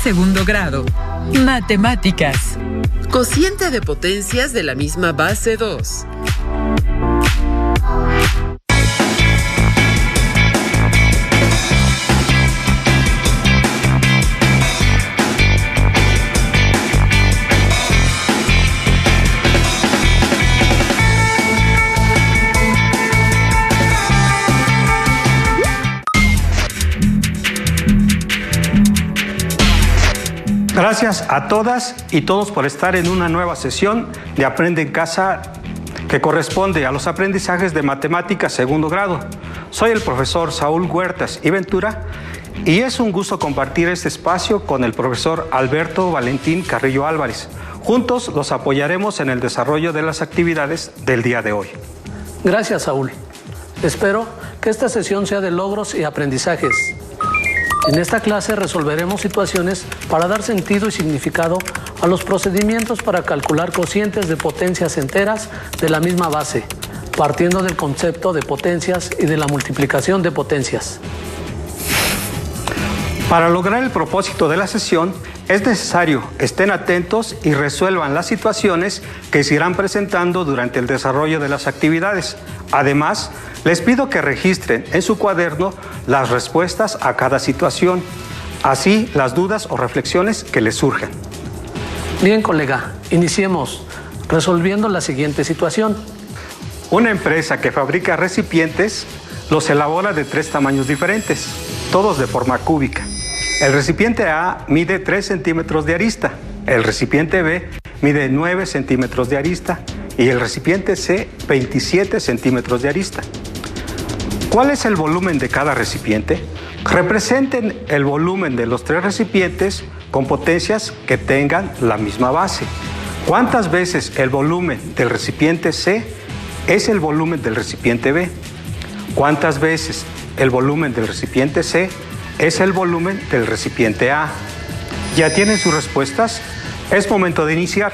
segundo grado. Matemáticas. Cociente de potencias de la misma base 2. Gracias a todas y todos por estar en una nueva sesión de Aprende en Casa que corresponde a los aprendizajes de matemáticas segundo grado. Soy el profesor Saúl Huertas y Ventura y es un gusto compartir este espacio con el profesor Alberto Valentín Carrillo Álvarez. Juntos los apoyaremos en el desarrollo de las actividades del día de hoy. Gracias, Saúl. Espero que esta sesión sea de logros y aprendizajes. En esta clase resolveremos situaciones para dar sentido y significado a los procedimientos para calcular cocientes de potencias enteras de la misma base, partiendo del concepto de potencias y de la multiplicación de potencias. Para lograr el propósito de la sesión, es necesario estén atentos y resuelvan las situaciones que se irán presentando durante el desarrollo de las actividades. Además, les pido que registren en su cuaderno las respuestas a cada situación, así las dudas o reflexiones que les surjan. Bien, colega, iniciemos resolviendo la siguiente situación. Una empresa que fabrica recipientes los elabora de 3 tamaños diferentes, todos de forma cúbica. El recipiente A mide 3 centímetros de arista, el recipiente B mide 9 centímetros de arista y el recipiente C 27 centímetros de arista. ¿Cuál es el volumen de cada recipiente? Representen el volumen de los 3 recipientes con potencias que tengan la misma base. ¿Cuántas veces el volumen del recipiente C es el volumen del recipiente B? ¿Cuántas veces el volumen del recipiente C es el volumen del recipiente A? ¿Ya tienen sus respuestas? Es momento de iniciar.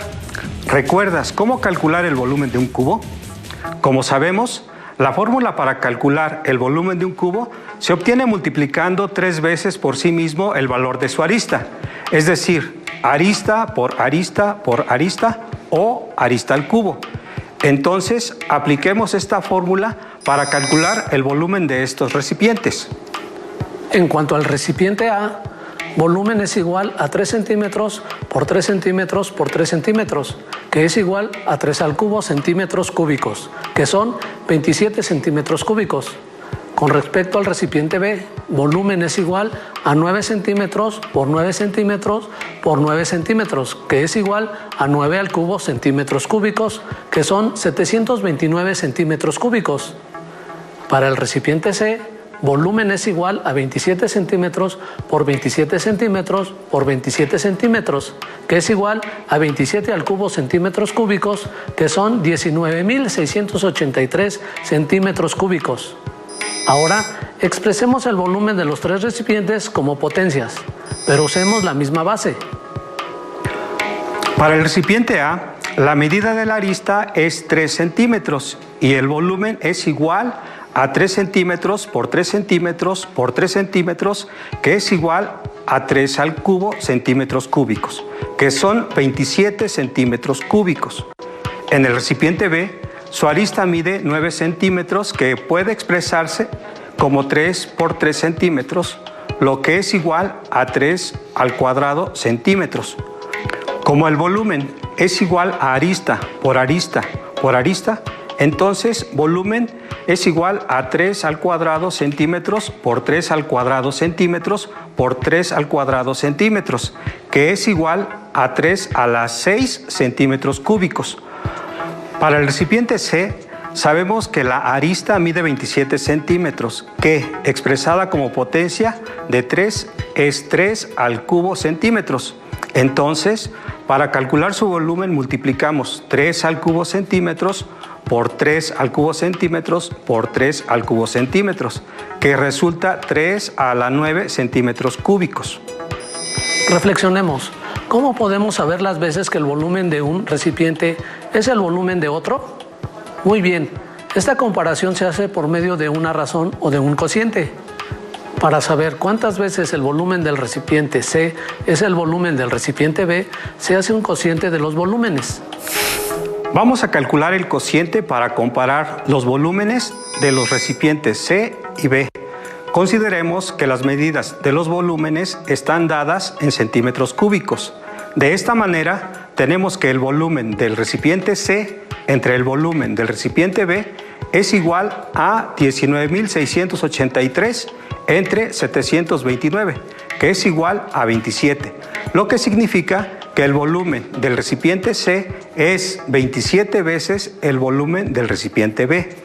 ¿Recuerdas cómo calcular el volumen de un cubo? Como sabemos, la fórmula para calcular el volumen de un cubo se obtiene multiplicando 3 veces por sí mismo el valor de su arista, es decir, arista por arista por arista o arista al cubo. Entonces, apliquemos esta fórmula para calcular el volumen de estos recipientes. En cuanto al recipiente A, volumen es igual a 3 centímetros por 3 centímetros por 3 centímetros, que es igual a 3 al cubo centímetros cúbicos, que son 27 centímetros cúbicos. Con respecto al recipiente B, volumen es igual a 9 centímetros por 9 centímetros por 9 centímetros, que es igual a 9 al cubo centímetros cúbicos, que son 729 centímetros cúbicos. Para el recipiente C, volumen es igual a 27 centímetros por 27 centímetros por 27 centímetros, que es igual a 27 al cubo centímetros cúbicos, que son 19.683 centímetros cúbicos. Ahora, expresemos el volumen de los 3 recipientes como potencias, pero usemos la misma base. Para el recipiente A, la medida de la arista es 3 centímetros y el volumen es igual a 3 centímetros por 3 centímetros por 3 centímetros, que es igual a 3 al cubo centímetros cúbicos, que son 27 centímetros cúbicos. En el recipiente B, su arista mide 9 centímetros, que puede expresarse como 3 por 3 centímetros, lo que es igual a 3 al cuadrado centímetros. Como el volumen es igual a arista por arista por arista, entonces volumen es igual a 3 al cuadrado centímetros por 3 al cuadrado centímetros por 3 al cuadrado centímetros, que es igual a 3 a la 6 centímetros cúbicos. Para el recipiente C, sabemos que la arista mide 27 centímetros, que expresada como potencia de 3 es 3 al cubo centímetros. Entonces, para calcular su volumen multiplicamos 3 al cubo centímetros por 3 al cubo centímetros por 3 al cubo centímetros, que resulta 3 a la 9 centímetros cúbicos. Reflexionemos. ¿Cómo podemos saber las veces que el volumen de un recipiente es el volumen de otro? Muy bien, esta comparación se hace por medio de una razón o de un cociente. Para saber cuántas veces el volumen del recipiente C es el volumen del recipiente B, se hace un cociente de los volúmenes. Vamos a calcular el cociente para comparar los volúmenes de los recipientes C y B. Consideremos que las medidas de los volúmenes están dadas en centímetros cúbicos. De esta manera, tenemos que el volumen del recipiente C entre el volumen del recipiente B es igual a 19.683 entre 729, que es igual a 27, lo que significa que el volumen del recipiente C es 27 veces el volumen del recipiente B.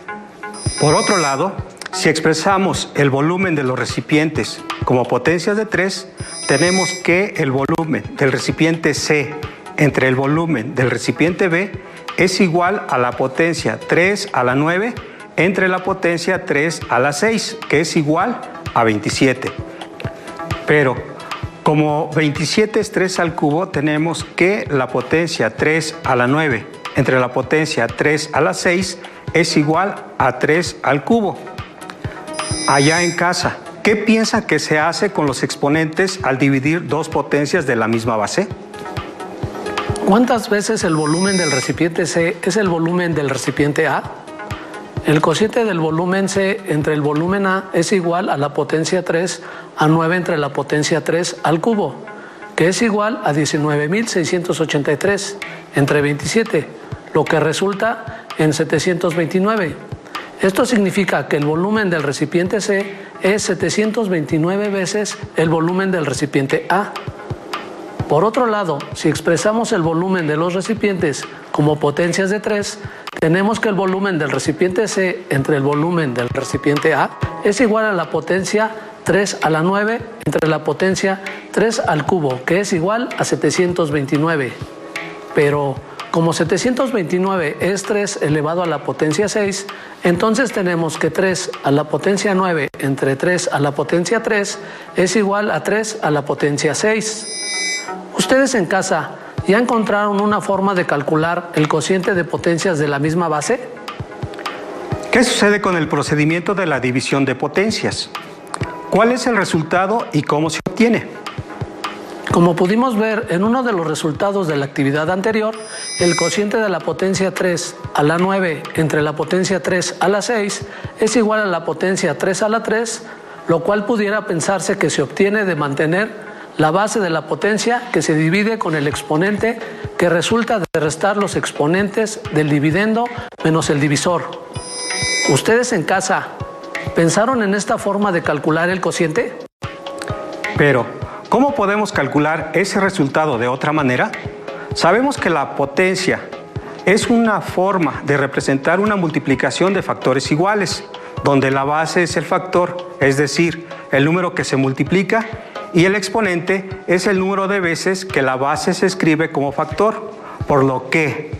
Por otro lado, si expresamos el volumen de los recipientes como potencias de 3, tenemos que el volumen del recipiente C entre el volumen del recipiente B es igual a la potencia 3 a la 9 entre la potencia 3 a la 6, que es igual a 27. Pero como 27 es 3 al cubo, tenemos que la potencia 3 a la 9 entre la potencia 3 a la 6 es igual a 3 al cubo. Allá en casa, ¿qué piensa que se hace con los exponentes al dividir dos potencias de la misma base? ¿Cuántas veces el volumen del recipiente C es el volumen del recipiente A? El cociente del volumen C entre el volumen A es igual a la potencia 3 a 9 entre la potencia 3 al cubo, que es igual a 19.683 entre 27, lo que resulta en 729. Esto significa que el volumen del recipiente C es 729 veces el volumen del recipiente A. Por otro lado, si expresamos el volumen de los recipientes como potencias de 3, tenemos que el volumen del recipiente C entre el volumen del recipiente A es igual a la potencia 3 a la 9 entre la potencia 3 al cubo, que es igual a 729. Pero como 729 es 3 elevado a la potencia 6, entonces tenemos que 3 a la potencia 9 entre 3 a la potencia 3 es igual a 3 a la potencia 6. Ustedes en casa, ¿ya encontraron una forma de calcular el cociente de potencias de la misma base? ¿Qué sucede con el procedimiento de la división de potencias? ¿Cuál es el resultado y cómo se obtiene? Como pudimos ver en uno de los resultados de la actividad anterior, el cociente de la potencia 3 a la 9 entre la potencia 3 a la 6 es igual a la potencia 3 a la 3, lo cual pudiera pensarse que se obtiene de mantener la base de la potencia que se divide con el exponente que resulta de restar los exponentes del dividendo menos el divisor. ¿Ustedes en casa pensaron en esta forma de calcular el cociente? Pero, ¿cómo podemos calcular ese resultado de otra manera? Sabemos que la potencia es una forma de representar una multiplicación de factores iguales, donde la base es el factor, es decir, el número que se multiplica, y el exponente es el número de veces que la base se escribe como factor, por lo que...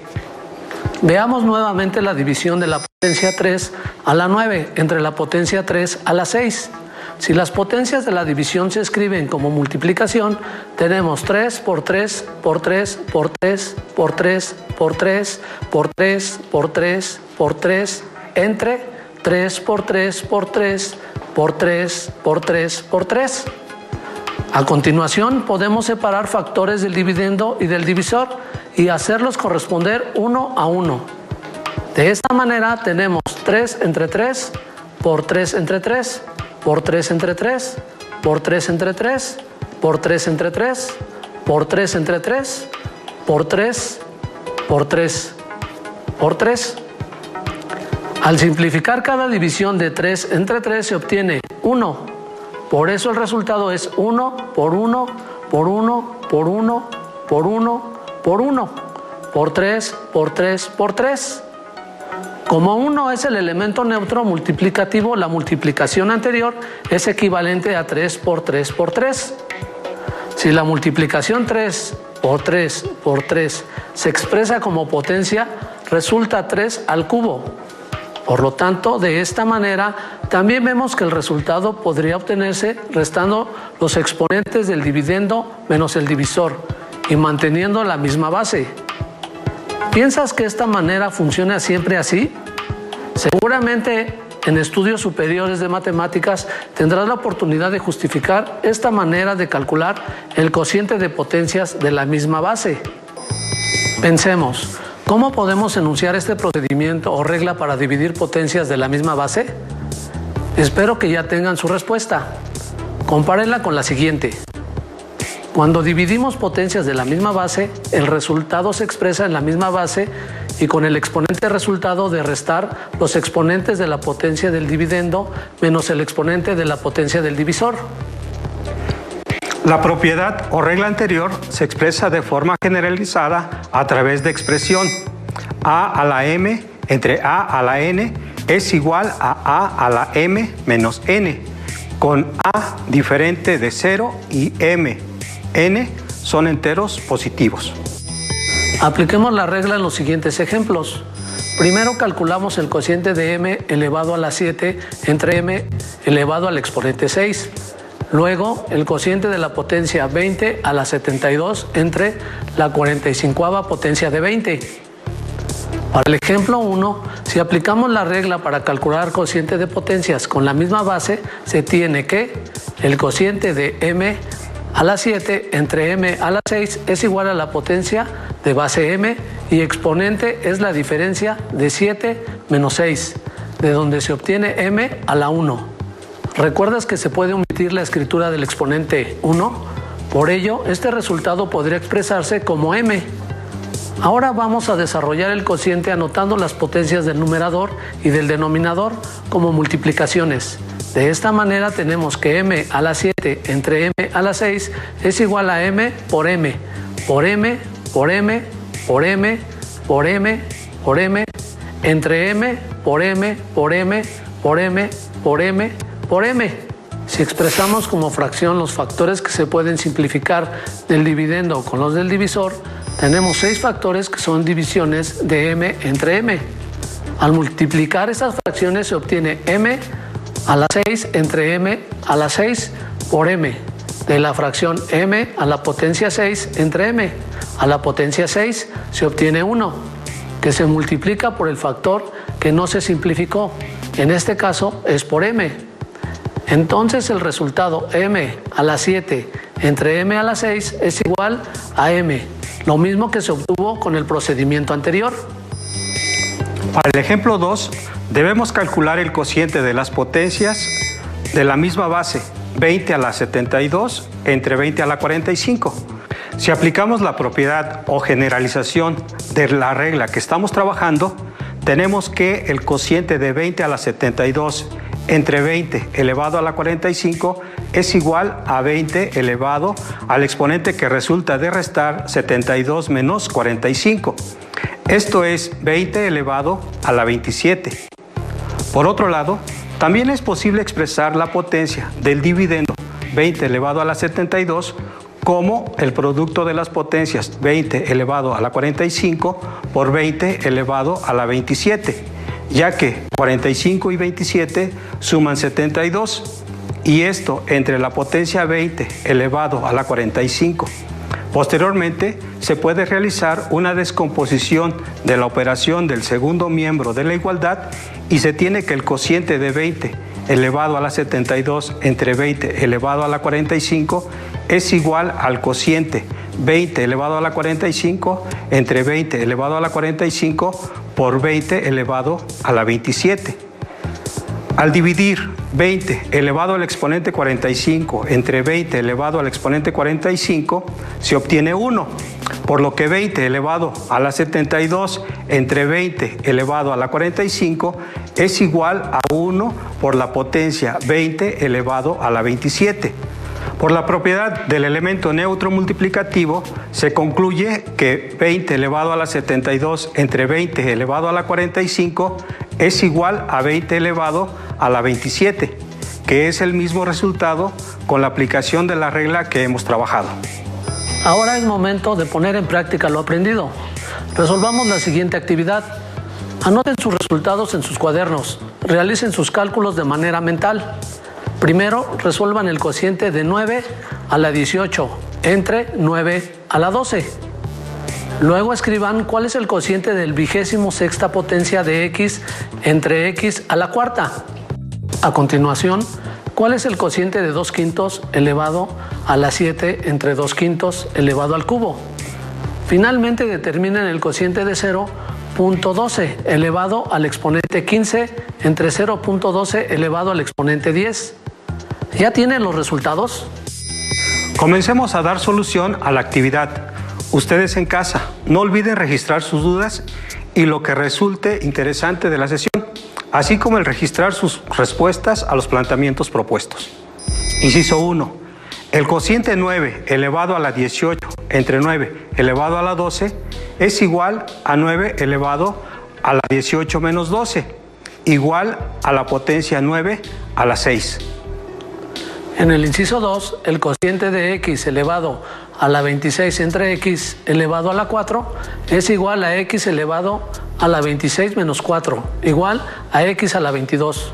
Veamos nuevamente la división de la potencia 3 a la 9 entre la potencia 3 a la 6. Si las potencias de la división se escriben como multiplicación, tenemos 3 por 3 por 3 por 3 por 3 por 3 por 3 por 3 por 3 entre 3 por 3 por 3 por 3 por 3 por 3. A continuación, podemos separar factores del dividendo y del divisor y hacerlos corresponder uno a uno. De esta manera tenemos 3 entre 3 por 3 entre 3 por 3 entre 3 por 3 entre 3 por 3 entre 3 por 3 entre 3 por 3 por 3 por 3. Al simplificar cada división de 3 entre 3 se obtiene 1. Por eso el resultado es 1 por 1 por 1 por 1 por 1 por 1 por 3 por 3 por 3. Como 1 es el elemento neutro multiplicativo, la multiplicación anterior es equivalente a 3 por 3 por 3. Si la multiplicación 3 por 3 por 3 se expresa como potencia, resulta 3 al cubo. Por lo tanto, de esta manera, también vemos que el resultado podría obtenerse restando los exponentes del dividendo menos el divisor y manteniendo la misma base. ¿Piensas que esta manera funciona siempre así? Seguramente en estudios superiores de matemáticas tendrás la oportunidad de justificar esta manera de calcular el cociente de potencias de la misma base. Pensemos, ¿cómo podemos enunciar este procedimiento o regla para dividir potencias de la misma base? Espero que ya tengan su respuesta. Compárenla con la siguiente. Cuando dividimos potencias de la misma base, el resultado se expresa en la misma base y con el exponente resultado de restar los exponentes de la potencia del dividendo menos el exponente de la potencia del divisor. La propiedad o regla anterior se expresa de forma generalizada a través de expresión a a la m entre a a la n es igual a la m menos n, con a diferente de 0 y n son enteros positivos. Apliquemos la regla en los siguientes ejemplos. Primero calculamos el cociente de m elevado a la 7 entre m elevado al exponente 6. Luego, el cociente de la potencia 20 a la 72 entre la 45ª potencia de 20. Para el ejemplo 1, si aplicamos la regla para calcular cociente de potencias con la misma base, se tiene que el cociente de m a la 7 entre m a la 6 es igual a la potencia de base m y exponente es la diferencia de 7 menos 6, de donde se obtiene m a la 1. ¿Recuerdas que se puede omitir la escritura del exponente 1? Por ello, este resultado podría expresarse como m. Ahora vamos a desarrollar el cociente anotando las potencias del numerador y del denominador como multiplicaciones. De esta manera tenemos que m a la 7 entre m a la 6 es igual a m por m, por m, por m, por m, por m, por m, entre m, por m, por m, por m, por m, por m. Si expresamos como fracción los factores que se pueden simplificar del dividendo con los del divisor, tenemos 6 factores que son divisiones de m entre m. Al multiplicar estas fracciones se obtiene m a la 6 entre m a la 6 por m, de la fracción m a la potencia 6 entre m. A la potencia 6 se obtiene 1, que se multiplica por el factor que no se simplificó. En este caso es por m. Entonces el resultado m a la 7 entre m a la 6 es igual a m, lo mismo que se obtuvo con el procedimiento anterior. Para el ejemplo 2, debemos calcular el cociente de las potencias de la misma base, 20 a la 72 entre 20 a la 45. Si aplicamos la propiedad o generalización de la regla que estamos trabajando, tenemos que el cociente de 20 a la 72 entre 20 elevado a la 45 es igual a 20 elevado al exponente que resulta de restar 72 menos 45. Esto es 20 elevado a la 27. Por otro lado, también es posible expresar la potencia del dividendo 20 elevado a la 72 como el producto de las potencias 20 elevado a la 45 por 20 elevado a la 27, ya que 45 y 27 suman 72, y esto entre la potencia 20 elevado a la 45. Posteriormente, se puede realizar una descomposición de la operación del segundo miembro de la igualdad y se tiene que el cociente de 20 elevado a la 72 entre 20 elevado a la 45 es igual al cociente 20 elevado a la 45 entre 20 elevado a la 45 por 20 elevado a la 27. Al dividir 20 elevado al exponente 45 entre 20 elevado al exponente 45, se obtiene 1, por lo que 20 elevado a la 72 entre 20 elevado a la 45 es igual a 1 por la potencia 20 elevado a la 27. Por la propiedad del elemento neutro multiplicativo, se concluye que 20 elevado a la 72 entre 20 elevado a la 45 es igual a 20 elevado a la 27, que es el mismo resultado con la aplicación de la regla que hemos trabajado. Ahora es momento de poner en práctica lo aprendido. Resolvamos la siguiente actividad. Anoten sus resultados en sus cuadernos. Realicen sus cálculos de manera mental. Primero, resuelvan el cociente de 9 a la 18 entre 9 a la 12. Luego escriban cuál es el cociente del 26ª potencia de x entre x a la cuarta. A continuación, ¿cuál es el cociente de 2/5 elevado a la 7 entre 2/5 elevado al cubo? Finalmente, determinen el cociente de 0.12 elevado al exponente 15 entre 0.12 elevado al exponente 10. ¿Ya tienen los resultados? Comencemos a dar solución a la actividad. Ustedes en casa, no olviden registrar sus dudas y lo que resulte interesante de la sesión, así como el registrar sus respuestas a los planteamientos propuestos. Inciso 1. El cociente 9 elevado a la 18 entre 9 elevado a la 12 es igual a 9 elevado a la 18 menos 12, igual a la potencia 9 a la 6. En el inciso 2, el cociente de x elevado a la 26 entre x elevado a la 4 es igual a x elevado a la 26 menos 4, igual a x a la 22.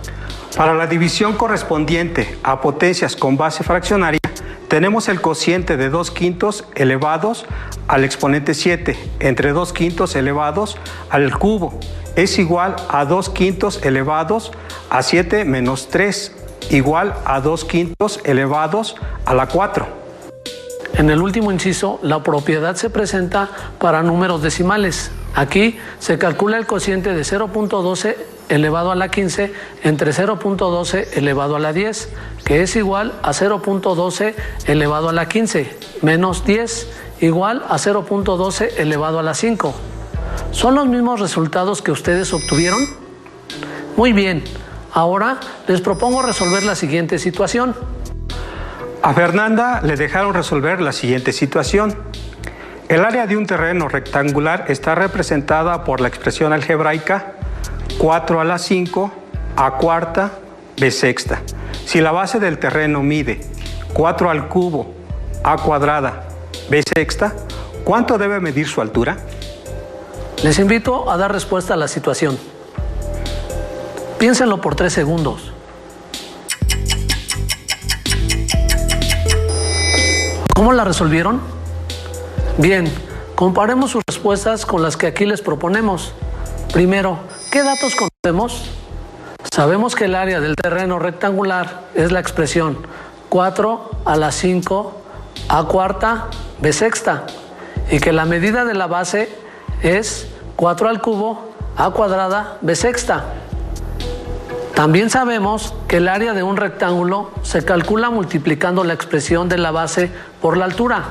Para la división correspondiente a potencias con base fraccionaria, tenemos el cociente de 2/5 elevados al exponente 7 entre 2/5 elevados al cubo es igual a 2/5 elevados a 7 menos 3, igual a 2/5 elevados a la 4. En el último inciso, la propiedad se presenta para números decimales. Aquí se calcula el cociente de 0.12 elevado a la 15 entre 0.12 elevado a la 10, que es igual a 0.12 elevado a la 15, menos 10, igual a 0.12 elevado a la 5. ¿Son los mismos resultados que ustedes obtuvieron? Muy bien, ahora les propongo resolver la siguiente situación. A Fernanda le dejaron resolver la siguiente situación. El área de un terreno rectangular está representada por la expresión algebraica 4 a la 5 a cuarta b sexta. Si la base del terreno mide 4 al cubo a cuadrada b sexta, ¿cuánto debe medir su altura? Les invito a dar respuesta a la situación. Piénsenlo por 3 segundos. ¿Cómo la resolvieron? Bien, comparemos sus respuestas con las que aquí les proponemos. Primero, ¿qué datos conocemos? Sabemos que el área del terreno rectangular es la expresión 4 a la 5 a cuarta b sexta y que la medida de la base es 4 al cubo a cuadrada b sexta. También sabemos que el área de un rectángulo se calcula multiplicando la expresión de la base por la altura.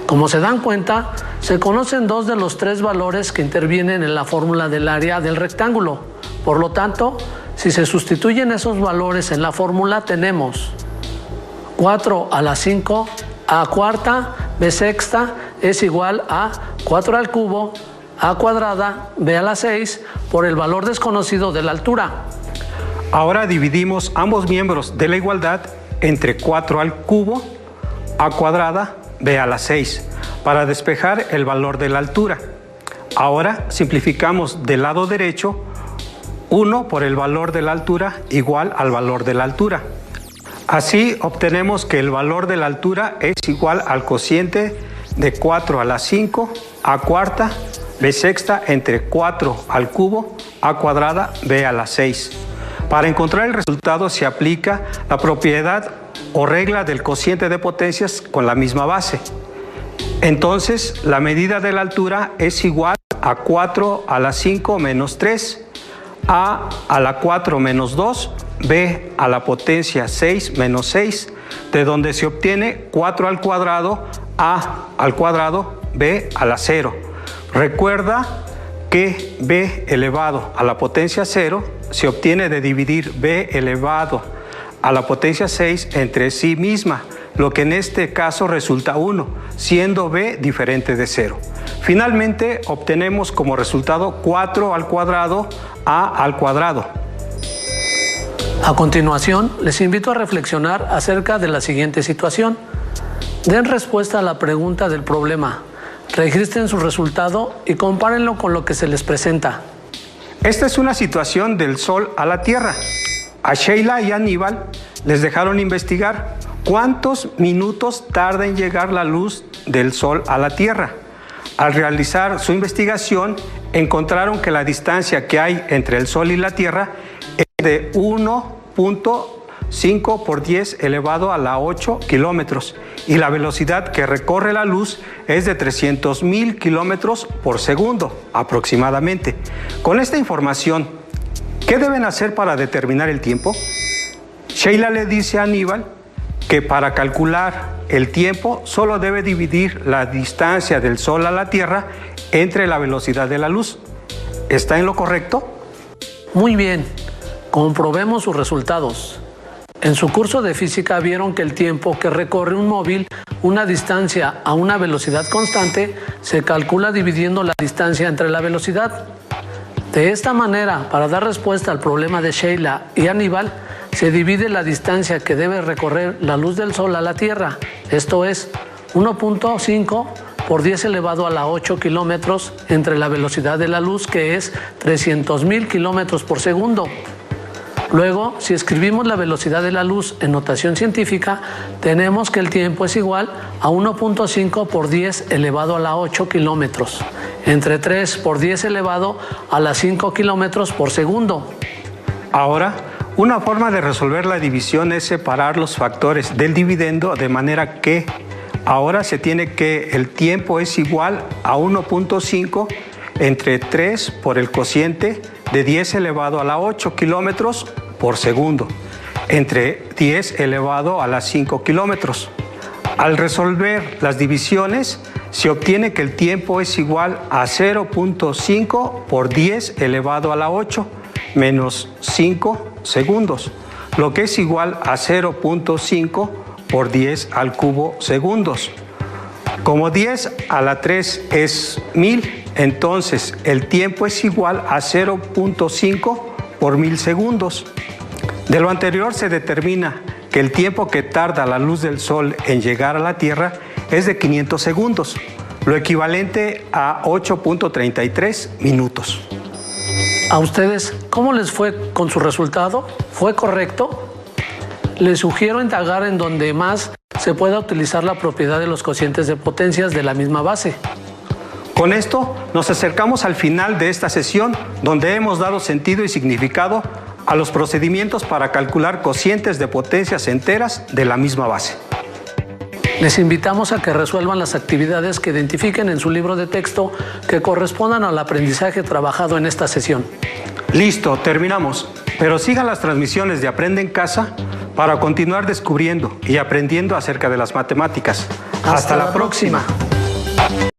Como se dan cuenta, se conocen 2 de los 3 valores que intervienen en la fórmula del área del rectángulo. Por lo tanto, si se sustituyen esos valores en la fórmula, tenemos 4 a la 5 a cuarta b sexta es igual a 4 al cubo a cuadrada b a la 6 por el valor desconocido de la altura. Ahora dividimos ambos miembros de la igualdad entre 4 al cubo a cuadrada b a la 6 para despejar el valor de la altura. Ahora simplificamos del lado derecho 1 por el valor de la altura igual al valor de la altura. Así obtenemos que el valor de la altura es igual al cociente de 4 a la 5 a cuarta b sexta entre 4 al cubo a cuadrada b a la 6. Para encontrar el resultado se aplica la propiedad o regla del cociente de potencias con la misma base. Entonces, la medida de la altura es igual a 4 a la 5 menos 3, a la 4 menos 2, b a la potencia 6 menos 6, de donde se obtiene 4 al cuadrado, a al cuadrado, b a la 0. Recuerda que b elevado a la potencia 0 se obtiene de dividir b elevado a la potencia 6 entre sí misma, lo que en este caso resulta 1, siendo b diferente de 0. Finalmente, obtenemos como resultado 4 al cuadrado, a al cuadrado. A continuación, les invito a reflexionar acerca de la siguiente situación. Den respuesta a la pregunta del problema. Registren su resultado y compárenlo con lo que se les presenta. Esta es una situación del Sol a la Tierra. A Sheila y Aníbal les dejaron investigar cuántos minutos tarda en llegar la luz del Sol a la Tierra. Al realizar su investigación, encontraron que la distancia que hay entre el Sol y la Tierra es de 1 0.5 por 10 elevado a la 8 kilómetros y la velocidad que recorre la luz es de 300,000 kilómetros por segundo aproximadamente. Con esta información, ¿qué deben hacer para determinar el tiempo? Sheila le dice a Aníbal que para calcular el tiempo solo debe dividir la distancia del Sol a la Tierra entre la velocidad de la luz. ¿Está en lo correcto? Muy bien, comprobemos sus resultados. En su curso de física vieron que el tiempo que recorre un móvil una distancia a una velocidad constante se calcula dividiendo la distancia entre la velocidad. De esta manera, para dar respuesta al problema de Sheila y Aníbal, se divide la distancia que debe recorrer la luz del Sol a la Tierra, esto es 1.5 por 10 elevado a la 8 kilómetros entre la velocidad de la luz, que es 300,000 kilómetros por segundo. Luego, si escribimos la velocidad de la luz en notación científica, tenemos que el tiempo es igual a 1.5 por 10 elevado a la 8 kilómetros, entre 3 por 10 elevado a la 5 kilómetros por segundo. Ahora, una forma de resolver la división es separar los factores del dividendo de manera que ahora se tiene que el tiempo es igual a 1.5 entre 3 por el cociente de 10 elevado a la 8 kilómetros por segundo, entre 10 elevado a la 5 kilómetros. Al resolver las divisiones, se obtiene que el tiempo es igual a 0.5 por 10 elevado a la 8 menos 5 segundos, lo que es igual a 0.5 por 10 al cubo segundos. Como 10 a la 3 es 1000, entonces el tiempo es igual a 0.5 por 1000 segundos. De lo anterior se determina que el tiempo que tarda la luz del Sol en llegar a la Tierra es de 500 segundos, lo equivalente a 8.33 minutos. ¿A ustedes cómo les fue con su resultado? ¿Fue correcto? Les sugiero indagar en donde más se pueda utilizar la propiedad de los cocientes de potencias de la misma base. Con esto nos acercamos al final de esta sesión, donde hemos dado sentido y significado a los procedimientos para calcular cocientes de potencias enteras de la misma base. Les invitamos a que resuelvan las actividades que identifiquen en su libro de texto que correspondan al aprendizaje trabajado en esta sesión. Listo, terminamos. Pero sigan las transmisiones de Aprende en Casa para continuar descubriendo y aprendiendo acerca de las matemáticas. Hasta la próxima.